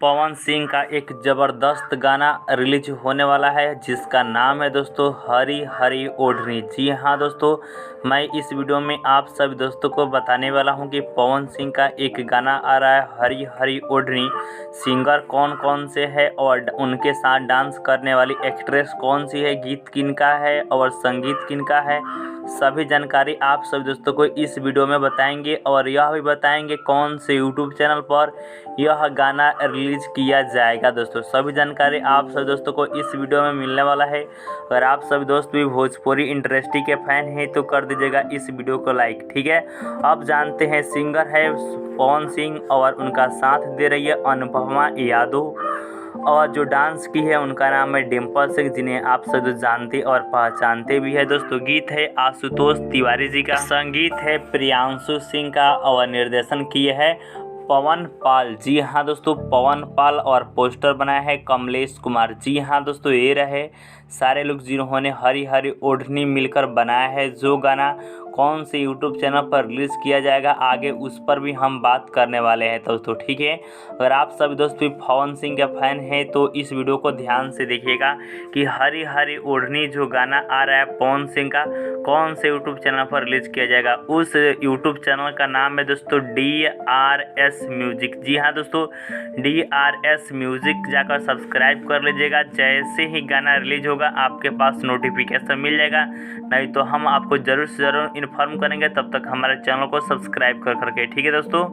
पवन सिंह का एक ज़बरदस्त गाना रिलीज होने वाला है जिसका नाम है दोस्तों हरी हरी ओढ़नी। जी हाँ दोस्तों, मैं इस वीडियो में आप सभी दोस्तों को बताने वाला हूं कि पवन सिंह का एक गाना आ रहा है हरी हरी ओढ़नी। सिंगर कौन कौन से है और उनके साथ डांस करने वाली एक्ट्रेस कौन सी है, गीत किनका है और संगीत किनका है, सभी जानकारी आप सभी दोस्तों को इस वीडियो में बताएंगे और यह भी बताएंगे कौन से यूट्यूब चैनल पर यह गाना रिलीज किया जाएगा। दोस्तों सभी जानकारी आप सभी दोस्तों को इस वीडियो में मिलने वाला है। अगर आप सभी दोस्त भी भोजपुरी इंडस्ट्री के फैन हैं तो कर दीजिएगा इस वीडियो को लाइक, ठीक है। अब जानते हैं सिंगर है पवन सिंह और उनका साथ दे रही है अनुपमा यादव और जो डांस की है उनका नाम है डिम्पल सिंह, जिन्हें आप सब जानते और पहचानते भी है। दोस्तों गीत है आशुतोष तिवारी जी का, संगीत है प्रियांशु सिंह का और निर्देशन किए है पवन पाल। जी हाँ दोस्तों, पवन पाल और पोस्टर बनाया है कमलेश कुमार। जी हाँ दोस्तों, ये रहे सारे लोग जिन्होंने हरी हरी ओढ़नी मिलकर बनाया है। जो गाना कौन से यूट्यूब चैनल पर रिलीज़ किया जाएगा आगे उस पर भी हम बात करने वाले हैं दोस्तों, ठीक है। अगर आप सभी दोस्त भी पवन सिंह के फैन हैं तो इस वीडियो को ध्यान से देखिएगा कि हरी हरी ओढ़नी जो गाना आ रहा है पवन सिंह का कौन से यूट्यूब चैनल पर रिलीज़ किया जाएगा। उस यूट्यूब चैनल का नाम है दोस्तों DRS म्यूजिक। जी हाँ दोस्तों, DRS म्यूजिक जाकर सब्सक्राइब कर लीजिएगा। जैसे ही गाना रिलीज होगा आपके पास नोटिफिकेशन मिल जाएगा, नहीं तो हम आपको ज़रूर से ज़रूर इन्फॉर्म करेंगे। तब तक हमारे चैनल को सब्सक्राइब कर करके, ठीक है दोस्तों।